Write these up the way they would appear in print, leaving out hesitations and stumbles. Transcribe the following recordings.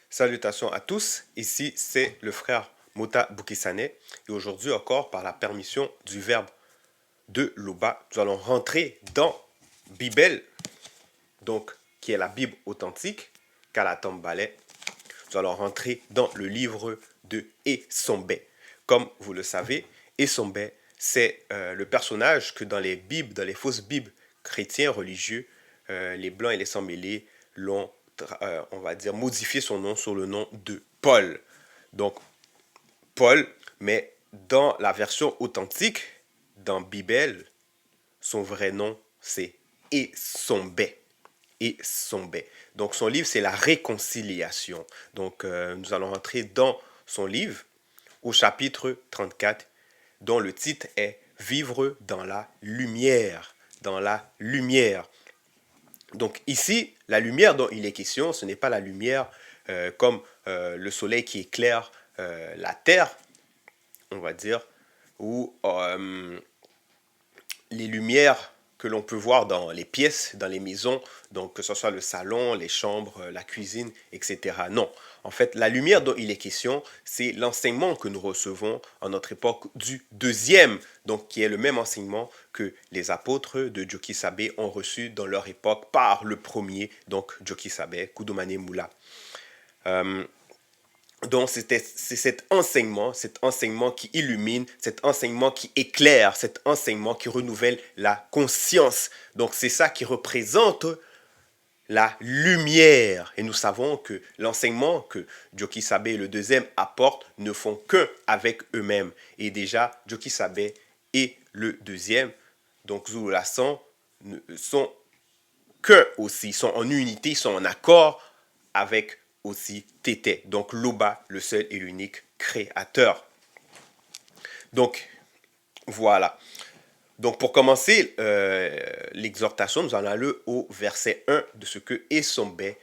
Salutations à tous, ici c'est le frère Mota Boukissane et aujourd'hui encore par la permission du verbe de Loba, nous allons rentrer dans Bible, donc qui est la Bible authentique, Kalatambalé. Nous allons rentrer dans le livre de Esombe. Comme vous le savez, Esombe, c'est le personnage que dans les Bibles, dans les fausses Bibles chrétiens religieux, les Blancs et les sans-mêlés l'ont, on va dire, modifié son nom sur le nom de Paul. Donc, Paul, mais dans la version authentique, dans Bible, son vrai nom, c'est Esombe. Esombe. Donc, son livre, c'est la réconciliation. Donc, nous allons entrer dans son livre au chapitre 34, dont le titre est Vivre dans la lumière. Dans la lumière. Donc ici, la lumière dont il est question, ce n'est pas la lumière comme le soleil qui éclaire la terre, on va dire, ou les lumières que l'on peut voir dans les pièces, dans les maisons, donc que ce soit le salon, les chambres, la cuisine, etc. Non. En fait, la lumière dont il est question, c'est l'enseignement que nous recevons en notre époque du deuxième, donc qui est le même enseignement que les apôtres de Joki Sabe ont reçu dans leur époque par le premier, donc Joki Sabe, Koudoumane Moula. Donc, c'est cet enseignement qui illumine, cet enseignement qui éclaire, cet enseignement qui renouvelle la conscience. Donc, c'est ça qui représente la lumière. Et nous savons que l'enseignement que Joki Sabe et le deuxième apportent ne font qu'un avec eux-mêmes. Et déjà, Joki Sabe et le deuxième, donc Zulu Lassan, sont qu'un aussi, sont en unité, sont en accord avec aussi Tété, donc Loba, le seul et l'unique créateur. Donc, voilà. Donc, pour commencer l'exhortation, nous allons aller au verset 1 de ce que Esombe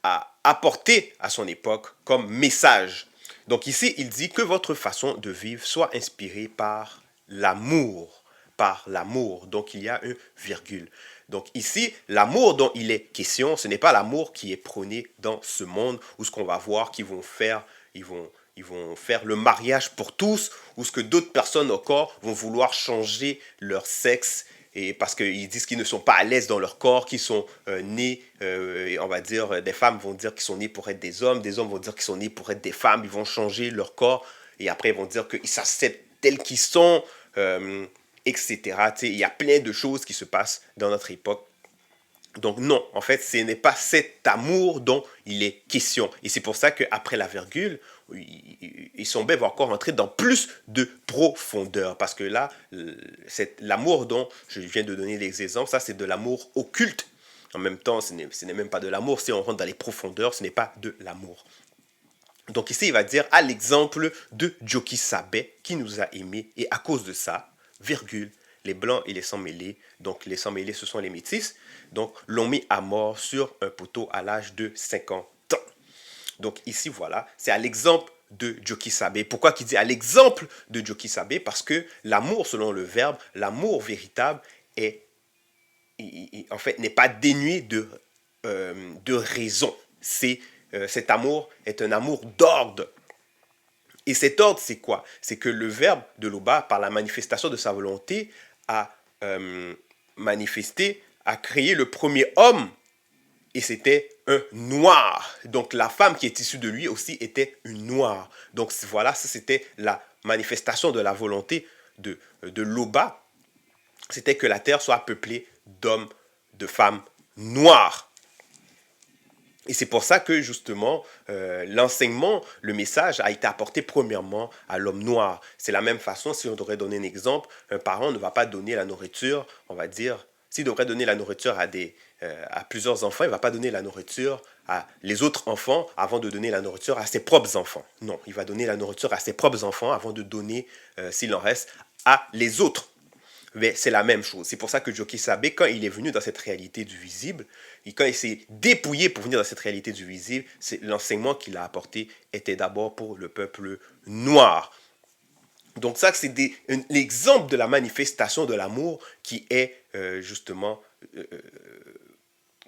a apporté à son époque comme message. Donc, ici, il dit que votre façon de vivre soit inspirée par l'amour. Par l'amour. Donc, il y a un virgule. Donc ici, l'amour dont il est question, ce n'est pas l'amour qui est prôné dans ce monde où ce qu'on va voir qu'ils vont faire, ils vont faire le mariage pour tous, ou ce que d'autres personnes encore vont vouloir changer leur sexe et parce qu'ils disent qu'ils ne sont pas à l'aise dans leur corps, qu'ils sont nés, on va dire, des femmes vont dire qu'ils sont nés pour être des hommes vont dire qu'ils sont nés pour être des femmes, ils vont changer leur corps et après ils vont dire qu'ils s'acceptent tels qu'ils sont. Etc. Il y a plein de choses qui se passent dans notre époque. Donc non, en fait, ce n'est pas cet amour dont il est question. Et c'est pour ça qu'après la virgule, Isombe va encore entrer dans plus de profondeur. Parce que là, l'amour dont je viens de donner les exemples, ça c'est de l'amour occulte. En même temps, ce n'est même pas de l'amour. Si on rentre dans les profondeurs, ce n'est pas de l'amour. Donc ici, il va dire à l'exemple de Joki Sabe qui nous a aimés. Et à cause de ça, virgule, les blancs et les sans-mêlés, donc les sans-mêlés ce sont les métis, donc l'ont mis à mort sur un poteau à l'âge de 50 ans. Donc ici voilà, c'est à l'exemple de Joki Sabe. Pourquoi qu'il dit à l'exemple de Joki Sabe? Parce que l'amour selon le verbe, l'amour véritable est, en fait, n'est pas dénué de raison. Cet amour est un amour d'ordre. Et cet ordre, c'est quoi? C'est que le verbe de Loba, par la manifestation de sa volonté, a manifesté, a créé le premier homme, et c'était un noir. Donc la femme qui est issue de lui aussi était une noire. Donc voilà, ça c'était la manifestation de la volonté de Loba, c'était que la terre soit peuplée d'hommes, de femmes noires. Et c'est pour ça que justement, l'enseignement, le message a été apporté premièrement à l'homme noir. C'est la même façon, si on devrait donner un exemple, un parent ne va pas donner la nourriture, on va dire, s'il devrait donner la nourriture à plusieurs enfants, il ne va pas donner la nourriture à les autres enfants avant de donner la nourriture à ses propres enfants. Non, il va donner la nourriture à ses propres enfants avant de donner, s'il en reste, à les autres. Mais c'est la même chose. C'est pour ça que Joki Sabe, quand il est venu dans cette réalité du visible, et quand il s'est dépouillé pour venir dans cette réalité du visible, l'enseignement qu'il a apporté était d'abord pour le peuple noir. Donc ça, c'est l'exemple de la manifestation de l'amour qui est justement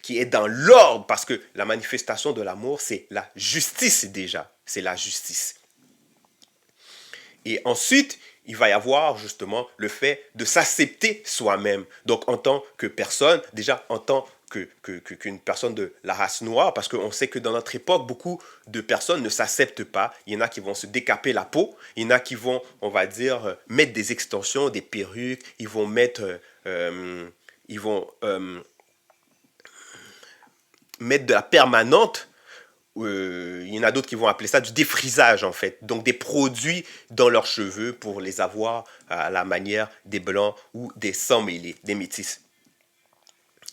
qui est dans l'ordre, parce que la manifestation de l'amour, c'est la justice déjà. C'est la justice. Et ensuite, il va y avoir justement le fait de s'accepter soi-même. Donc, en tant que personne, déjà en tant qu'une personne de la race noire, parce qu'on sait que dans notre époque, beaucoup de personnes ne s'acceptent pas. Il y en a qui vont se décaper la peau, il y en a qui vont, on va dire, mettre des extensions, des perruques, ils vont mettre de la permanente. Il y en a d'autres qui vont appeler ça du défrisage en fait. Donc des produits dans leurs cheveux pour les avoir à la manière des blancs ou des sans-mêlés, des métis.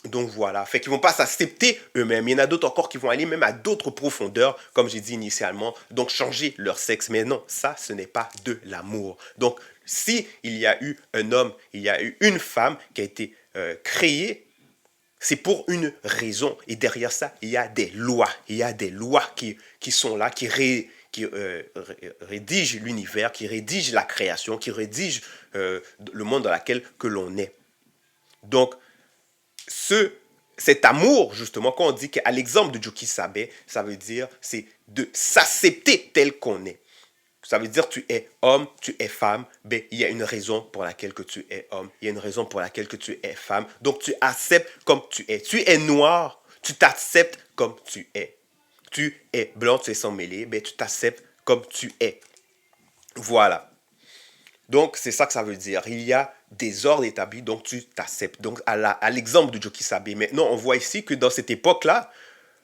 Donc voilà, fait qu'ils vont pas s'accepter eux-mêmes. Il y en a d'autres encore qui vont aller même à d'autres profondeurs, comme j'ai dit initialement, donc changer leur sexe. Mais non, ça, ce n'est pas de l'amour. Donc, si il y a eu un homme, il y a eu une femme qui a été créée, c'est pour une raison. Et derrière ça, il y a des lois. Il y a des lois qui sont là, qui rédigent l'univers, qui rédigent la création, qui rédigent le monde dans lequel que l'on est. Donc, cet amour, justement, quand on dit qu'à l'exemple de Joki Sabe, ça veut dire c'est de s'accepter tel qu'on est. Ça veut dire tu es homme, tu es femme, ben, il y a une raison pour laquelle que tu es homme, il y a une raison pour laquelle que tu es femme. Donc tu acceptes comme tu es. Tu es noir, tu t'acceptes comme tu es. Tu es blanc, tu es sans mêlé, ben, tu t'acceptes comme tu es. Voilà. Donc, c'est ça que ça veut dire. Il y a des ordres établis, donc tu t'acceptes. Donc, à l'exemple de Joki Sabe. Maintenant, on voit ici que dans cette époque-là,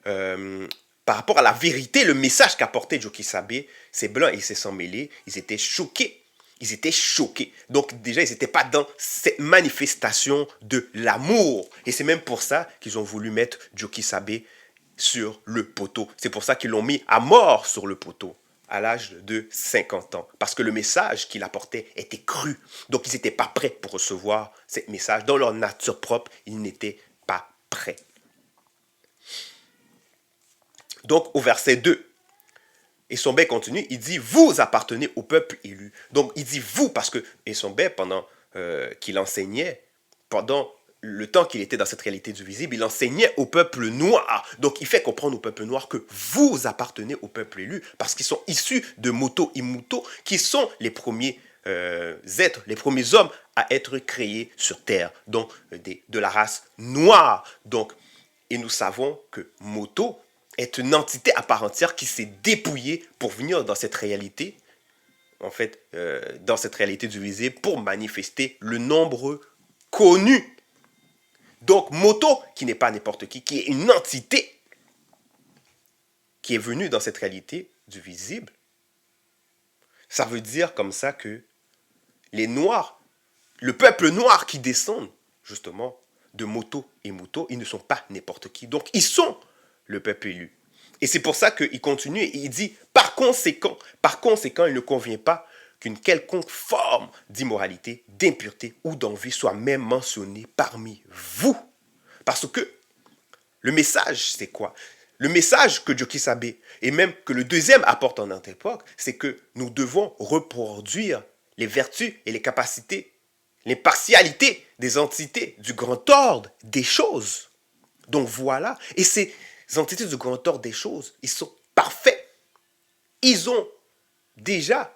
par rapport à la vérité, le message qu'apportait Joki Sabe, ces blancs et ces sans-mêlés, ils étaient choqués. Ils étaient choqués. Donc, déjà, ils n'étaient pas dans cette manifestation de l'amour. Et c'est même pour ça qu'ils ont voulu mettre Joki Sabe sur le poteau. C'est pour ça qu'ils l'ont mis à mort sur le poteau à l'âge de 50 ans. Parce que le message qu'il apportait était cru. Donc, ils n'étaient pas prêts pour recevoir ce message. Dans leur nature propre, ils n'étaient pas prêts. Donc, au verset 2, Essombe continue, il dit « Vous appartenez au peuple élu ». Donc, il dit « Vous » parce que Essombe, pendant qu'il enseignait, pendant le temps qu'il était dans cette réalité du visible, il enseignait au peuple noir. Donc, il fait comprendre au peuple noir que vous appartenez au peuple élu parce qu'ils sont issus de Moto et Muto, qui sont les premiers êtres, les premiers hommes à être créés sur Terre, donc de la race noire. Donc, et nous savons que Moto est une entité à part entière qui s'est dépouillée pour venir dans cette réalité, en fait, dans cette réalité du visible, pour manifester le nombre connu. Donc, Moto, qui n'est pas n'importe qui est une entité qui est venue dans cette réalité du visible, ça veut dire comme ça que les Noirs, le peuple noir qui descend, justement, de Moto et Muto, ils ne sont pas n'importe qui. Donc, ils sont le peuple élu. Et c'est pour ça qu'il continue et il dit, par conséquent, il ne convient pas qu'une quelconque forme d'immoralité, d'impureté ou d'envie soit même mentionnée parmi vous. Parce que le message, c'est quoi? Le message que Joki Sabe, et même que le deuxième apporte en notre époque, c'est que nous devons reproduire les vertus et les capacités, l'impartialité des entités du grand ordre des choses. Donc voilà, et ces entités du grand ordre des choses, ils sont parfaits. Ils ont déjà,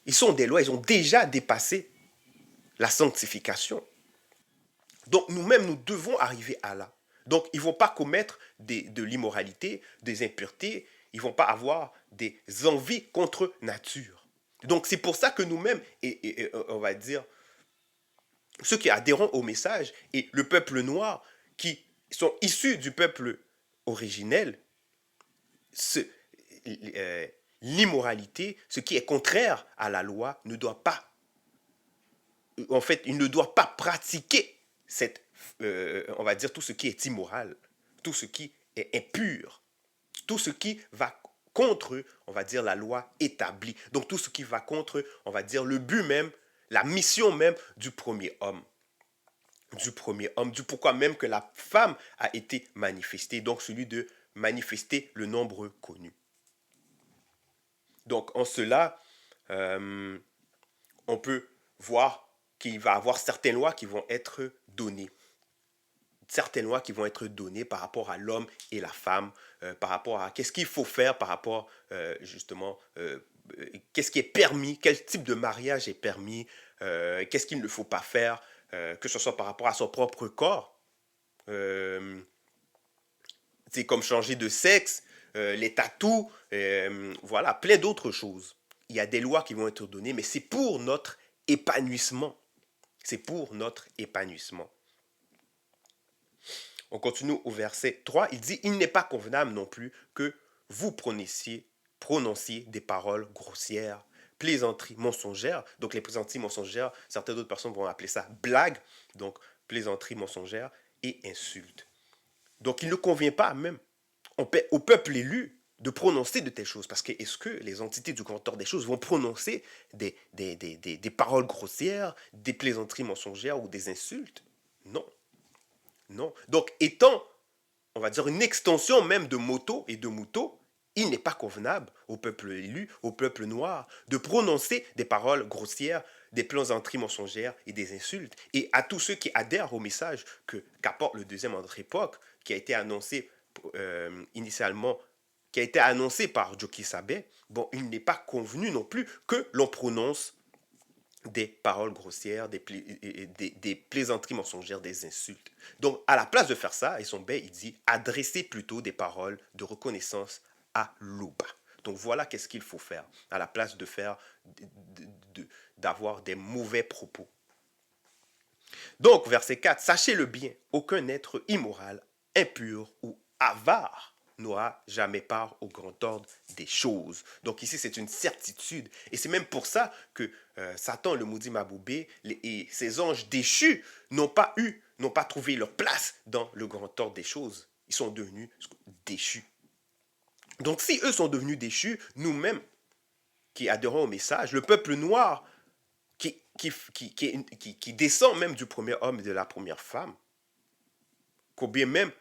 ils sont des lois, ils ont déjà dépassé la sanctification. Donc nous-mêmes, nous devons arriver à là. Donc ils ne vont pas commettre de l'immoralité, des impuretés, ils ne vont pas avoir des envies contre nature. Donc c'est pour ça que nous-mêmes, et on va dire, ceux qui adhérent au message et le peuple noir qui sont issus du peuple originel, l'immoralité, ce qui est contraire à la loi, ne doit pas, en fait, il ne doit pas pratiquer cette, on va dire, tout ce qui est immoral, tout ce qui est impur, tout ce qui va contre, on va dire, la loi établie. Donc tout ce qui va contre, on va dire, le but même, la mission même du premier homme. Du pourquoi même que la femme a été manifestée, donc celui de manifester le nombre connu. Donc en cela, on peut voir qu'il va y avoir certaines lois qui vont être données. certaines lois qui vont être données par rapport à l'homme et la femme, par rapport à qu'est-ce qu'il faut faire, par rapport justement, qu'est-ce qui est permis, quel type de mariage est permis, qu'est-ce qu'il ne faut pas faire, que ce soit par rapport à son propre corps, euh, c'est comme changer de sexe, les tatous, voilà, plein d'autres choses. Il y a des lois qui vont être données, mais c'est pour notre épanouissement. C'est pour notre épanouissement. On continue au verset 3. Il dit, il n'est pas convenable non plus que vous prononciez des paroles grossières, plaisanteries mensongères. Donc les plaisanteries mensongères, certaines autres personnes vont appeler ça blague. Donc plaisanteries mensongères et insultes. Donc il ne convient pas même au peuple élu de prononcer de telles choses. Parce que est-ce que les entités du compteur des choses vont prononcer des paroles grossières, des plaisanteries mensongères ou des insultes? Non. Non. Donc, étant, on va dire, une extension même de moto et de mouto, il n'est pas convenable au peuple élu, au peuple noir, de prononcer des paroles grossières, des plaisanteries mensongères et des insultes. Et à tous ceux qui adhèrent au message qu'apporte le deuxième ordre époque, qui a été annoncé initialement, qui a été annoncé par Joki Sabé, bon, il n'est pas convenu non plus que l'on prononce des paroles grossières, des plaisanteries mensongères, des insultes. Donc, à la place de faire ça, il dit adressez plutôt des paroles de reconnaissance à l'Ouba. Donc, voilà qu'est-ce qu'il faut faire à la place de faire, d'avoir des mauvais propos. Donc, verset 4, sachez-le bien, aucun être immoral, impur ou avare n'aura jamais part au grand ordre des choses. Donc ici, c'est une certitude. Et c'est même pour ça que Satan, le maudit Maboubé, et ses anges déchus n'ont pas trouvé leur place dans le grand ordre des choses. Ils sont devenus déchus. Donc si eux sont devenus déchus, nous-mêmes, qui adhérons au message, le peuple noir, qui descend même du premier homme et de la première femme, combien même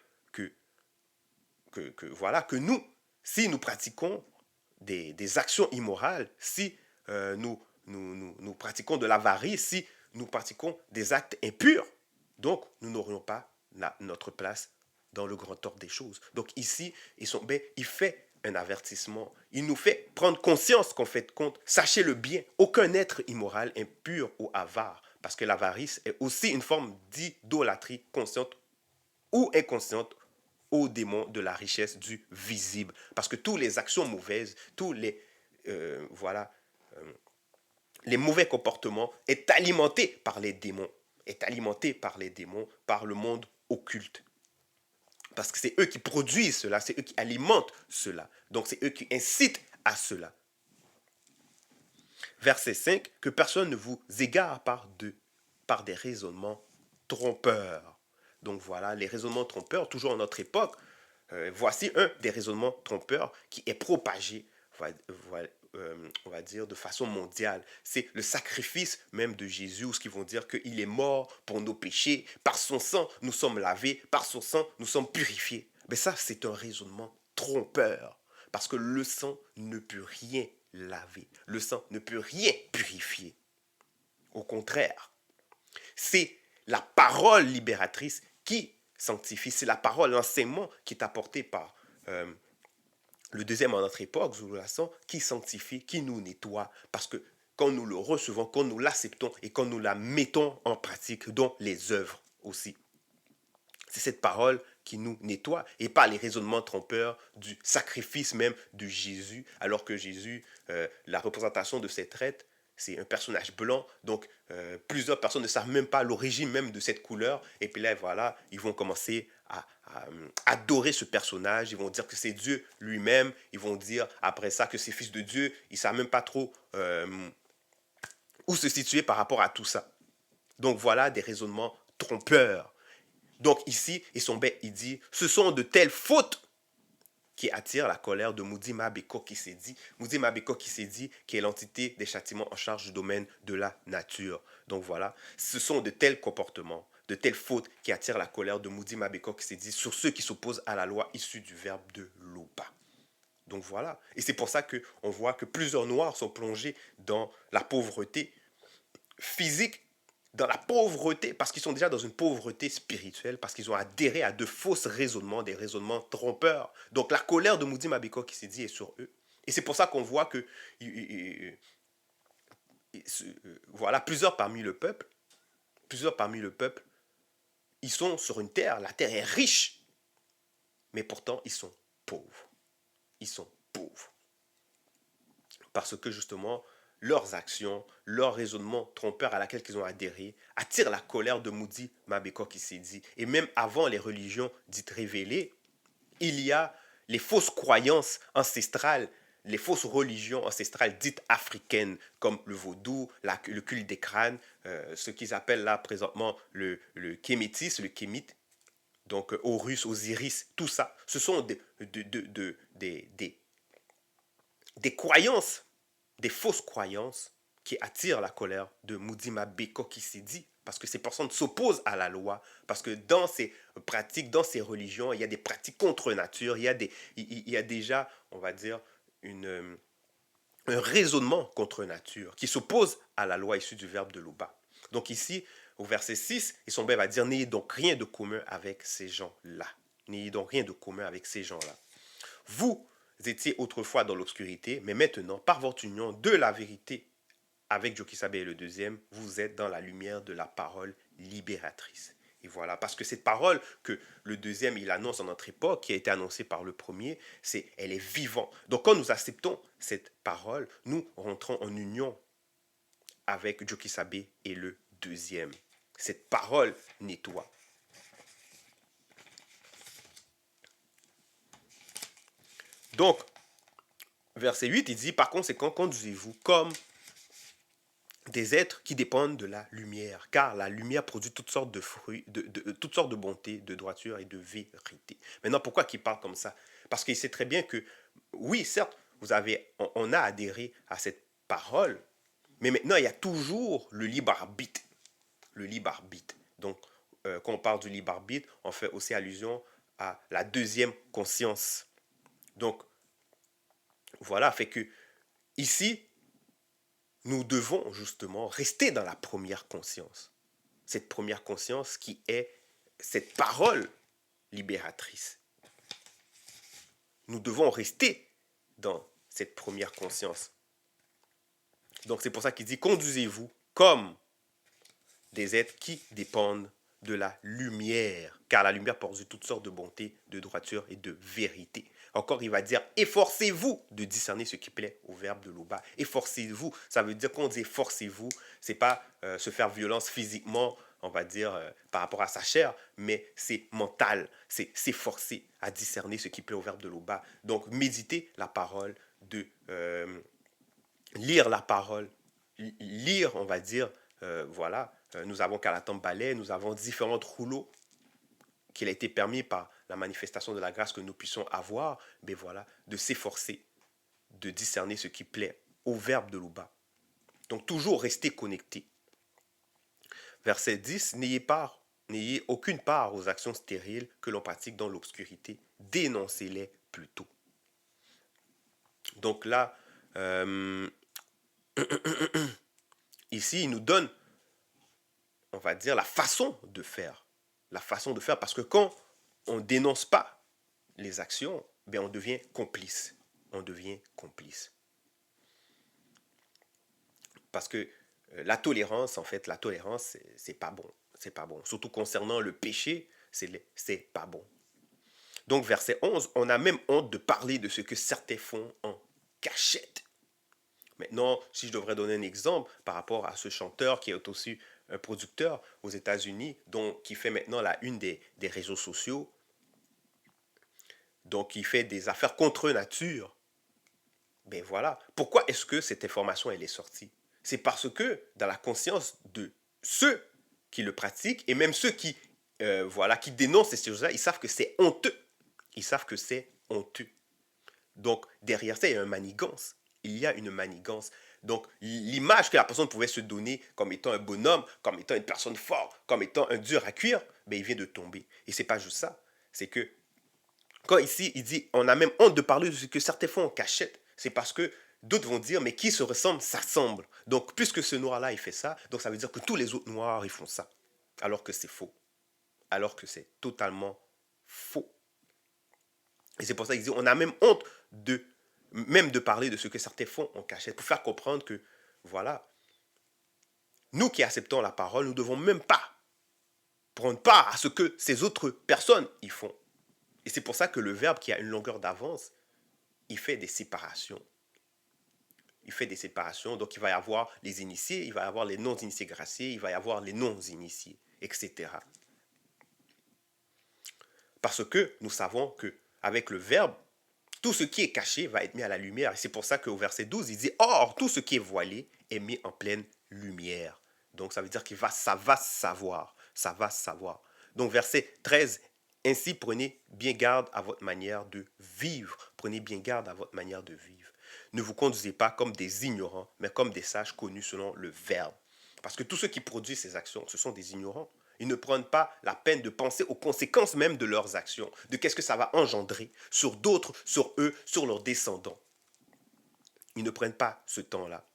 voilà, que nous, si nous pratiquons des actions immorales, si nous pratiquons de l'avarice, si nous pratiquons des actes impurs, donc nous n'aurions pas notre place dans le grand ordre des choses. Donc ici, il fait un avertissement. Il nous fait prendre conscience qu'en fait compte, sachez-le bien, aucun être immoral, impur ou avare, parce que l'avarice est aussi une forme d'idolâtrie consciente ou inconsciente aux démons de la richesse du visible. Parce que toutes les actions mauvaises, tous voilà, les mauvais comportements est alimenté par les démons, est alimenté par les démons, par le monde occulte. Parce que c'est eux qui produisent cela, c'est eux qui alimentent cela. Donc c'est eux qui incitent à cela. Verset 5, que personne ne vous égare par des raisonnements trompeurs. Donc voilà, les raisonnements trompeurs, toujours en notre époque, voici un des raisonnements trompeurs qui est propagé, on va dire, de façon mondiale. C'est le sacrifice même de Jésus, où ce qu'ils vont dire qu'il est mort pour nos péchés, par son sang nous sommes lavés, par son sang nous sommes purifiés. Mais ça, c'est un raisonnement trompeur, parce que le sang ne peut rien laver, le sang ne peut rien purifier. Au contraire, c'est la parole libératrice qui sanctifie. C'est la parole, l'enseignement qui est apporté par le deuxième en notre époque, Zululasson, qui sanctifie, qui nous nettoie. Parce que quand nous le recevons, quand nous l'acceptons et quand nous la mettons en pratique, dont les œuvres aussi. C'est cette parole qui nous nettoie et pas les raisonnements trompeurs du sacrifice même de Jésus, alors que Jésus, la représentation de cette traite, c'est un personnage blanc, donc plusieurs personnes ne savent même pas l'origine même de cette couleur, et puis là, voilà, ils vont commencer à adorer ce personnage, ils vont dire que c'est Dieu lui-même, ils vont dire après ça que c'est fils de Dieu, ils ne savent même pas trop où se situer par rapport à tout ça. Donc voilà des raisonnements trompeurs. Donc ici, il dit, ce sont de telles fautes qui attirent la colère de Moudi Mabeko qui s'est dit, qui est l'entité des châtiments en charge du domaine de la nature. Donc voilà, ce sont de tels comportements, de telles fautes qui attirent la colère de Moudi Mabeko qui s'est dit sur ceux qui s'opposent à la loi issue du verbe de l'Oba. Donc voilà, et c'est pour ça qu'on voit que plusieurs Noirs sont plongés dans la pauvreté physique, dans la pauvreté, parce qu'ils sont déjà dans une pauvreté spirituelle, parce qu'ils ont adhéré à de fausses raisonnements, des raisonnements trompeurs. Donc la colère de Moudi Mabeko qui s'est dit est sur eux. Et c'est pour ça qu'on voit que voilà, plusieurs parmi le peuple, ils sont sur une terre, la terre est riche, mais pourtant ils sont pauvres. Ils sont pauvres. Parce que justement, leurs actions, leur raisonnement trompeur à laquelle ils ont adhéré, attirent la colère de Moudi Mabeko qui s'est dit. Et même avant les religions dites révélées, il y a les fausses croyances ancestrales, les fausses religions ancestrales dites africaines, comme le vaudou, le culte des crânes, ce qu'ils appellent là présentement le kémétisme, le kémite, donc Horus, Osiris, tout ça. Ce sont des croyances, des fausses croyances qui attirent la colère de Moudi Mabeko qui s'est dit. Parce que ces personnes s'opposent à la loi, parce que dans ces pratiques, dans ces religions, il y a des pratiques contre nature, il y a déjà, on va dire, un raisonnement contre nature qui s'oppose à la loi issue du verbe de Loba. Donc ici, au verset 6, Issombé va dire, n'ayez donc rien de commun avec ces gens-là. N'ayez donc rien de commun avec ces gens-là. Vous étiez autrefois dans l'obscurité, mais maintenant, par votre union de la vérité avec Jokisabe et le deuxième, vous êtes dans la lumière de la parole libératrice. Et voilà, parce que cette parole que le deuxième, il annonce en notre époque, qui a été annoncée par le premier, elle est vivante. Donc quand nous acceptons cette parole, nous rentrons en union avec Jokisabe et le deuxième. Cette parole nettoie. Donc, verset 8, il dit, par conséquent, conduisez-vous comme des êtres qui dépendent de la lumière, car la lumière produit toutes sortes de fruits, toutes sortes de bonté, de droiture et de vérité. Maintenant, pourquoi il parle comme ça? Parce qu'il sait très bien que, oui, certes, on a adhéré à cette parole, mais maintenant, il y a toujours le libre arbitre. Le libre arbitre. Donc, quand on parle du libre arbitre, on fait aussi allusion à la deuxième conscience. Donc, voilà, fait que ici, nous devons justement rester dans la première conscience. Cette première conscience qui est cette parole libératrice. Nous devons rester dans cette première conscience. Donc c'est pour ça qu'il dit, conduisez-vous comme des êtres qui dépendent de la lumière, car la lumière porte toutes sortes de bonté, de droiture et de vérité. Encore, il va dire, efforcez-vous de discerner ce qui plaît au verbe de Loba. Efforcez-vous, ça veut dire qu'on dit efforcez-vous, c'est pas se faire violence physiquement, on va dire, par rapport à sa chair, mais c'est mental, c'est s'efforcer à discerner ce qui plaît au verbe de Loba. Donc, méditer la parole, lire la parole, lire, on va dire, voilà, nous avons Kalatam Ballet, nous avons différents rouleaux qu'il a été permis par la manifestation de la grâce que nous puissions avoir, mais voilà, de s'efforcer de discerner ce qui plaît au verbe de Loba. Donc toujours rester connecté. Verset 10, n'ayez aucune part aux actions stériles que l'on pratique dans l'obscurité. Dénoncez-les plutôt. Donc là, ici, il nous donne, on va dire, la façon de faire. La façon de faire, parce que quand on ne dénonce pas les actions, ben on devient complice. On devient complice. Parce que la tolérance, en fait, la tolérance, c'est pas bon. C'est pas bon. Surtout concernant le péché, c'est pas bon. Donc, verset 11, on a même honte de parler de ce que certains font en cachette. Maintenant, si je devrais donner un exemple par rapport à ce chanteur qui est aussi un producteur aux États-Unis, qui fait maintenant la une des réseaux sociaux, donc qui fait des affaires contre nature, ben voilà. Pourquoi est-ce que cette information elle est sortie? C'est parce que dans la conscience de ceux qui le pratiquent et même ceux qui voilà qui dénoncent ces choses-là, ils savent que c'est honteux. Ils savent que c'est honteux. Donc derrière ça, il y a une manigance. Il y a une manigance. Donc l'image que la personne pouvait se donner comme étant un bonhomme, comme étant une personne forte, comme étant un dur à cuire, ben il vient de tomber. Et c'est pas juste ça. C'est que quand ici il dit on a même honte de parler de ce que certains font en cachette, c'est parce que D'autres vont dire, mais qui se ressemble, s'assemble. Donc, puisque ce noir-là, il fait ça, donc ça veut dire que tous les autres noirs, ils font ça. Alors que c'est faux. Alors que c'est totalement faux. Et c'est pour ça qu'ils disent, on a même honte même de parler de ce que certains font en cachette, pour faire comprendre que, voilà, nous qui acceptons la parole, nous ne devons même pas prendre part à ce que ces autres personnes y font. Et c'est pour ça que le verbe qui a une longueur d'avance, il fait des séparations. Il fait des séparations, donc il va y avoir les initiés, il va y avoir les non-initiés graciés, il va y avoir les non-initiés, etc. Parce que nous savons que avec le verbe, tout ce qui est caché va être mis à la lumière. Et c'est pour ça qu'au verset 12, il dit, or, tout ce qui est voilé est mis en pleine lumière. Donc ça veut dire que ça va savoir. Ça va savoir. Donc verset 13, ainsi prenez bien garde à votre manière de vivre. Prenez bien garde à votre manière de vivre. Ne vous conduisez pas comme des ignorants, mais comme des sages connus selon le verbe. Parce que tous ceux qui produisent ces actions, ce sont des ignorants. Ils ne prennent pas la peine de penser aux conséquences même de leurs actions, de qu'est-ce que ça va engendrer sur d'autres, sur eux, sur leurs descendants. Ils ne prennent pas ce temps-là.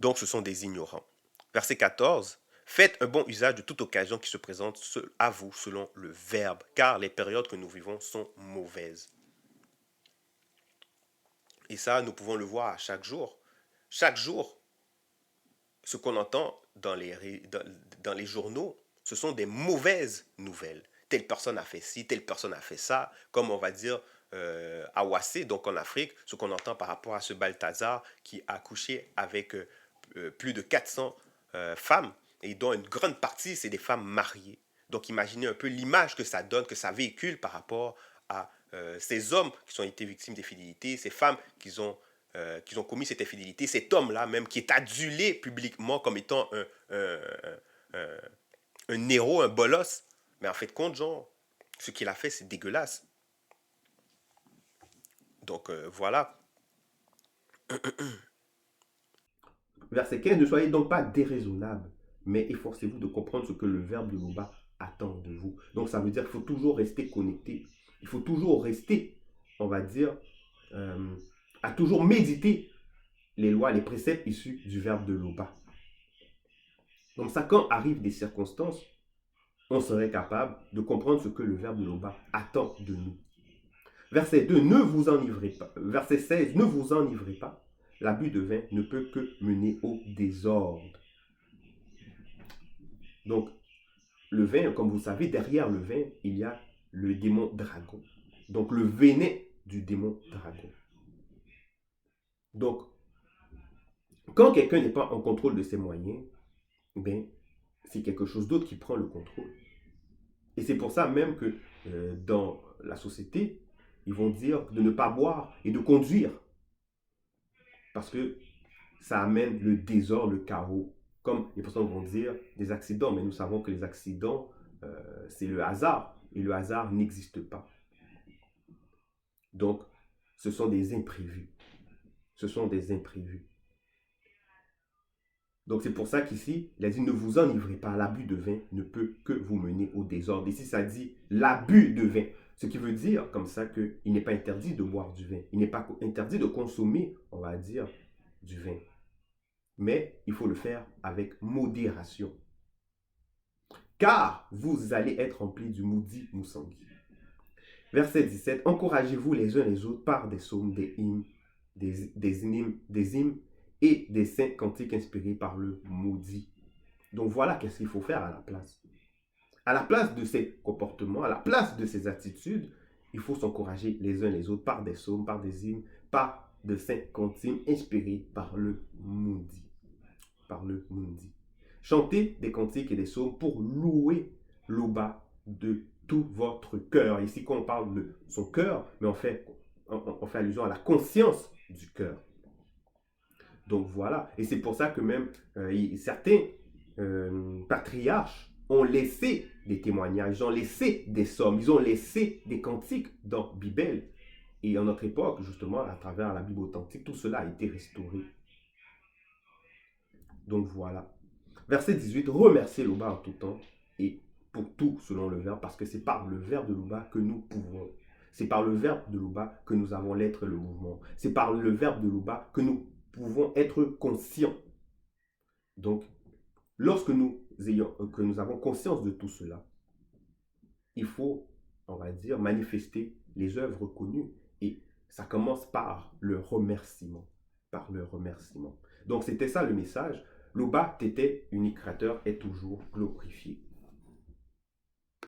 Donc ce sont des ignorants. Verset 14. Faites un bon usage de toute occasion qui se présente à vous selon le verbe, car les périodes que nous vivons sont mauvaises. Et ça, nous pouvons le voir à chaque jour. Chaque jour, ce qu'on entend dans les journaux, ce sont des mauvaises nouvelles. Telle personne a fait ci, telle personne a fait ça, comme on va dire à Ouassé, donc en Afrique, ce qu'on entend par rapport à ce Balthazar qui a couché avec plus de 400 femmes, et dont une grande partie, c'est des femmes mariées. Donc imaginez un peu l'image que ça donne, que ça véhicule par rapport à ces hommes qui ont été victimes d'infidélité, ces femmes qui ont commis cette infidélité, cet homme-là même qui est adulé publiquement comme étant un héros, un bolos. Mais en fait, compte, genre, ce qu'il a fait, c'est dégueulasse. Donc voilà. Verset 15, ne soyez donc pas déraisonnables, mais efforcez-vous de comprendre ce que le verbe de Loba attend de vous. Donc ça veut dire qu'il faut toujours rester connecté. Il faut toujours rester, on va dire, euh, à toujours méditer les lois, les préceptes issus du verbe de Loba. Comme ça, quand arrivent des circonstances, on serait capable de comprendre ce que le verbe de Loba attend de nous. Verset 2, ne vous enivrez pas. Verset 16, ne vous enivrez pas. L'abus de vin ne peut que mener au désordre. Donc, le vin, comme vous savez, derrière le vin, il y a le démon dragon. Donc, le venin du démon dragon. Donc, quand quelqu'un n'est pas en contrôle de ses moyens, ben, c'est quelque chose d'autre qui prend le contrôle. Et c'est pour ça même que dans la société, ils vont dire de ne pas boire et de conduire. Parce que ça amène le désordre, le chaos. Comme les personnes vont dire des accidents, mais nous savons que les accidents, c'est le hasard. Et le hasard n'existe pas. Donc, ce sont des imprévus. Ce sont des imprévus. Donc, c'est pour ça qu'ici, il a dit ne vous enivrez pas. L'abus de vin ne peut que vous mener au désordre. Ici, ça dit l'abus de vin. Ce qui veut dire, comme ça, qu'il n'est pas interdit de boire du vin. Il n'est pas interdit de consommer, on va dire, du vin. Mais il faut le faire avec modération. Car vous allez être remplis du maudit Moussangui. Verset 17. Encouragez-vous les uns les autres par des psaumes, des hymnes, des hymnes et des saints cantiques inspirés par le maudit. Donc voilà qu'est-ce qu'il faut faire à la place. À la place de ces comportements, à la place de ces attitudes, il faut s'encourager les uns les autres par des psaumes, par des hymnes, par de saints cantiques inspirés par le maudit. Par le maudit. Chantez des cantiques et des psaumes pour louer l'Oba de tout votre cœur. Ici, quand on parle de son cœur, mais on fait allusion à la conscience du cœur. Donc voilà. Et c'est pour ça que même certains patriarches ont laissé des témoignages, ils ont laissé des psaumes, ils ont laissé des cantiques dans Bible. Et en notre époque, justement, à travers la Bible authentique, tout cela a été restauré. Donc voilà. Verset 18, remerciez l'Oba en tout temps et pour tout selon le verbe, parce que c'est par le verbe de l'Oba que nous pouvons. C'est par le verbe de Luba que nous avons l'être et le mouvement. C'est par le verbe de Luba que nous pouvons être conscients. Donc, lorsque que nous avons conscience de tout cela, il faut, on va dire, manifester les œuvres connues. Et ça commence par le remerciement. Par le remerciement. Donc, c'était ça le message. Luba Tété, unique créateur, est toujours glorifié.